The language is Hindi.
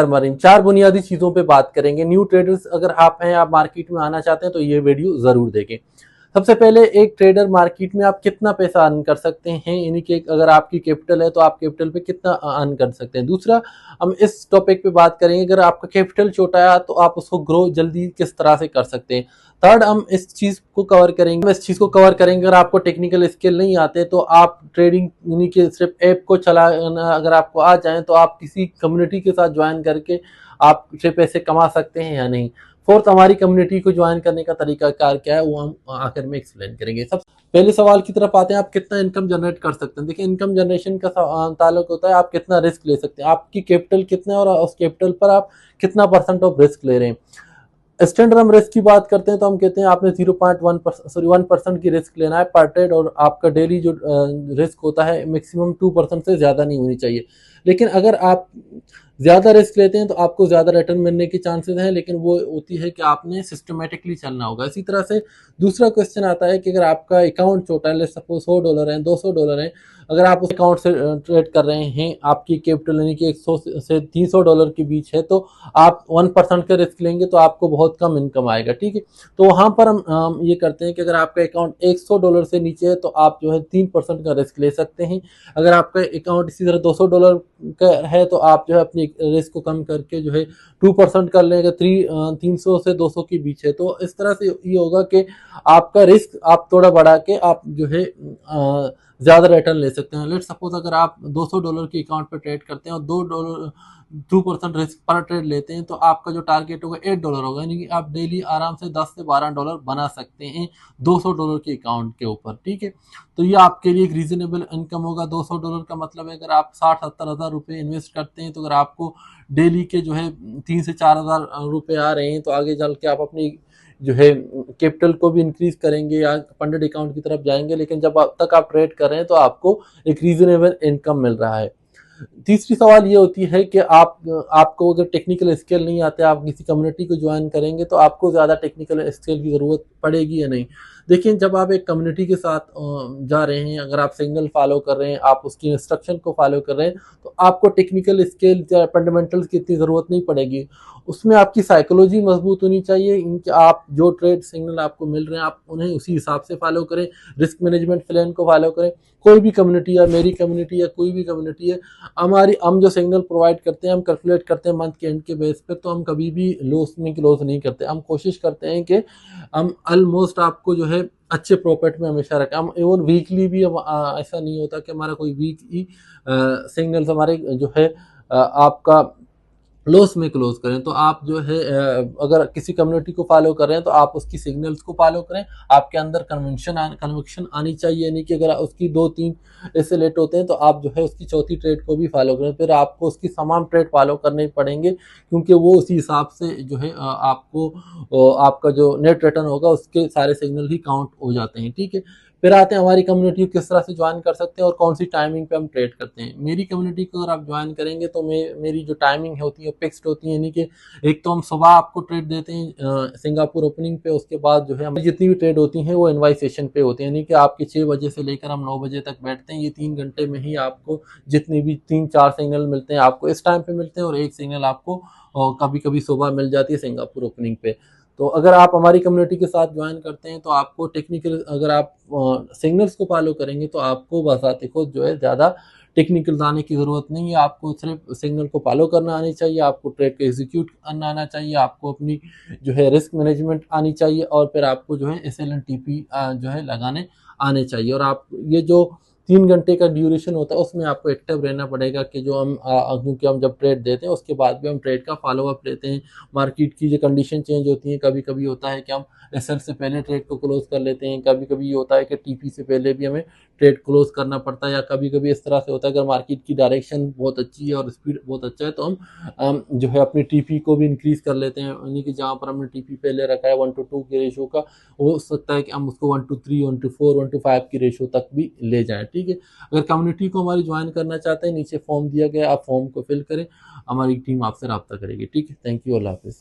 मरीन। 4 बुनियादी चीजों पे बात करेंगे। न्यू ट्रेडर्स अगर आप हैं, आप मार्केट में आना चाहते हैं तो ये वीडियो जरूर देखें। सबसे पहले एक ट्रेडर मार्केट में आप कितना पैसा अर्न कर सकते हैं, यानी कि अगर आपकी कैपिटल है तो आप कैपिटल पे कितना अर्न कर सकते हैं। दूसरा, हम इस टॉपिक पे बात करेंगे अगर आपका कैपिटल छोटा है तो आप उसको ग्रो जल्दी किस तरह से कर सकते हैं। थर्ड, हम इस चीज को कवर करेंगे अगर आपको टेक्निकल स्किल नहीं आते तो आप ट्रेडिंग यानी कि सिर्फ ऐप को चलाना अगर आपको आ जाए तो आप किसी कम्युनिटी के साथ ज्वाइन करके आप सिर्फ पैसे कमा सकते हैं या नहीं। फोर्थ, हमारी कम्युनिटी को ज्वाइन करने का तरीका कार क्या है वो हम आखिर में एक्सप्लेन करेंगे। सब पहले सवाल की तरफ आते हैं, आप कितना इनकम जनरेट कर सकते हैं। देखिए, इनकम जनरेशन का ताल्लुक होता है आप कितना रिस्क ले सकते हैं, आपकी कैपिटल कितना है और उस कैपिटल पर आप कितना % ऑफ रिस्क ले रहे हैं। स्टैंडर्ड हम रिस्क की बात करते हैं तो हम कहते हैं आपने 1% की रिस्क लेना है पर ट्रेड, और आपका डेली जो रिस्क होता है मैक्सिमम 2% से ज्यादा नहीं होनी चाहिए। लेकिन अगर आप ज्यादा रिस्क लेते हैं तो आपको ज्यादा रिटर्न मिलने की चांसेस हैं, लेकिन वो होती है कि आपने सिस्टमेटिकली चलना होगा। इसी तरह से दूसरा क्वेश्चन आता है कि अगर आपका अकाउंट छोटा है, सपोज $100 है, $200 है, अगर आप उस अकाउंट से ट्रेड कर रहे हैं, आपकी कैपिटल यानी कि 100 से $300 के बीच है, तो आप 1% का रिस्क लेंगे तो आपको बहुत कम इनकम आएगा। ठीक है, तो वहां पर हम ये करते हैं कि अगर आपका अकाउंट $100 से नीचे है तो आप जो है 3% का रिस्क ले सकते हैं। अगर आपका अकाउंट इसी तरह $200 का है तो आप जो है अपनी रिस्क को कम करके जो है 2% कर लेंगे। 300 से 200 के बीच है तो इस तरह से ये होगा कि आपका रिस्क आप थोड़ा बढ़ा के आप जो है ज्यादा रिटर्न ले सकते हैं। लेट सपोज अगर आप $200 के अकाउंट पर ट्रेड करते हैं और $2% रिस्क पर ट्रेड लेते हैं तो आपका जो टारगेट होगा $8 होगा, यानी कि आप डेली आराम से $10 से $12 बना सकते हैं $200 के अकाउंट के ऊपर। ठीक है, तो ये आपके लिए एक रीजनेबल इनकम होगा। $200 का मतलब है अगर आप 60-70 हज़ार रुपये इन्वेस्ट करते हैं तो अगर आपको डेली के जो है 3 से 4 हज़ार रुपये आ रहे हैं तो आगे चल के आप अपनी जो है कैपिटल को भी इंक्रीज करेंगे या फंडेड अकाउंट की तरफ जाएंगे, लेकिन जब तक आप ट्रेड कर रहे हैं तो आपको एक रीजनेबल इनकम मिल रहा है। तीसरी सवाल ये होती है कि आपको अगर टेक्निकल स्किल नहीं आते, आप किसी कम्युनिटी को ज्वाइन करेंगे तो आपको ज़्यादा टेक्निकल स्किल की ज़रूरत पड़ेगी या नहीं। देखिए, जब आप एक कम्युनिटी के साथ जा रहे हैं, अगर आप सिग्नल फॉलो कर रहे हैं, आप उसकी इंस्ट्रक्शन को फॉलो कर रहे हैं तो आपको टेक्निकल स्किल या फंडामेंटल्स की इतनी ज़रूरत नहीं पड़ेगी। उसमें आपकी साइकोलॉजी मजबूत होनी चाहिए, इनके आप जो ट्रेड सिग्नल आपको मिल रहे हैं आप उन्हें उसी हिसाब से फॉलो करें, रिस्क मैनेजमेंट प्लान को फॉलो करें। कोई भी कम्युनिटी है, मेरी कम्युनिटी है, कोई भी कम्युनिटी है, हम जो सिग्नल प्रोवाइड करते हैं हम कैलकुलेट करते हैं मंथ के एंड के बेस पे, तो हम कभी भी लॉस नहीं करते। हम कोशिश करते हैं कि हम ऑलमोस्ट आपको जो है अच्छे प्रॉफिट में हमेशा रखें। हम इवन वीकली भी ऐसा नहीं होता कि हमारा कोई वीक ही सिग्नल्स हमारे जो है आपका लॉस में क्लोज करें। तो आप जो है अगर किसी कम्युनिटी को फॉलो कर रहे हैं तो आप उसकी सिग्नल्स को फॉलो करें। आपके अंदर कन्विक्शन आनी चाहिए, यानी कि अगर उसकी 2-3 ऐसे लेट होते हैं तो आप जो है उसकी चौथी ट्रेड को भी फॉलो करें। फिर आपको उसकी तमाम ट्रेड फॉलो करने पड़ेंगे क्योंकि वो उसी हिसाब से जो है आपको आपका जो नेट रिटर्न होगा उसके सारे सिग्नल ही काउंट हो जाते हैं। ठीक है, फिर आते हैं हमारी कम्युनिटी को किस तरह से ज्वाइन कर सकते हैं और कौन सी टाइमिंग पे हम ट्रेड करते हैं। मेरी कम्युनिटी को अगर आप ज्वाइन करेंगे तो मेरी जो टाइमिंग होती है फिक्स्ड होती है, यानी कि एक तो हम सुबह आपको ट्रेड देते हैं सिंगापुर ओपनिंग पे, उसके बाद जो है हमारी जितनी भी ट्रेड होती हैं वो इनवाइस सेशन पे होती है, यानी कि आपके 6 बजे से लेकर हम 9 बजे तक बैठते हैं। ये 3 घंटे में ही आपको जितनी भी 3-4 सिग्नल मिलते हैं आपको इस टाइम पे मिलते हैं और एक सिग्नल आपको कभी कभी सुबह मिल जाती है सिंगापुर ओपनिंग पे। तो अगर आप हमारी कम्युनिटी के साथ ज्वाइन करते हैं तो आपको टेक्निकल अगर आप सिग्नल्स को फॉलो करेंगे तो आपको बसाते खुद जो है ज़्यादा टेक्निकल आने की ज़रूरत नहीं है। आपको सिर्फ सिग्नल को फॉलो करना आनी चाहिए, आपको ट्रेड को एग्जीक्यूट करना आना चाहिए, आपको अपनी जो है रिस्क मैनेजमेंट आनी चाहिए और फिर आपको जो है SLNTP जो है लगाने आने चाहिए। और आप ये जो 3 घंटे का ड्यूरेशन होता है उसमें आपको एक्टिव रहना पड़ेगा कि जो हम क्योंकि हम जब ट्रेड देते हैं उसके बाद भी हम ट्रेड का फॉलो अप लेते हैं। मार्केट की जो कंडीशन चेंज होती है, कभी कभी होता है कि हम SL से पहले ट्रेड को क्लोज कर लेते हैं, कभी कभी ये होता है कि TP से पहले भी हमें ट्रेड क्लोज करना पड़ता है, या कभी कभी इस तरह से होता है अगर मार्केट की डायरेक्शन बहुत अच्छी है और स्पीड बहुत अच्छा है तो हम जो है अपनी TP को भी इंक्रीज कर लेते हैं, यानी कि जहाँ पर हमने TP पहले रखा है 1:2 के रेशो का, हो सकता है कि हम उसको 1:3, 1:4, 1:5 की रेशो तक भी ले जाएं। ठीक है, अगर कम्युनिटी को हमारी ज्वाइन करना चाहते हैं नीचे फॉर्म दिया गया, आप फॉर्म को फिल करें, हमारी टीम आपसे रब्ता करेगी। ठीक है, थैंक यू, अल्लाह हाफिज़।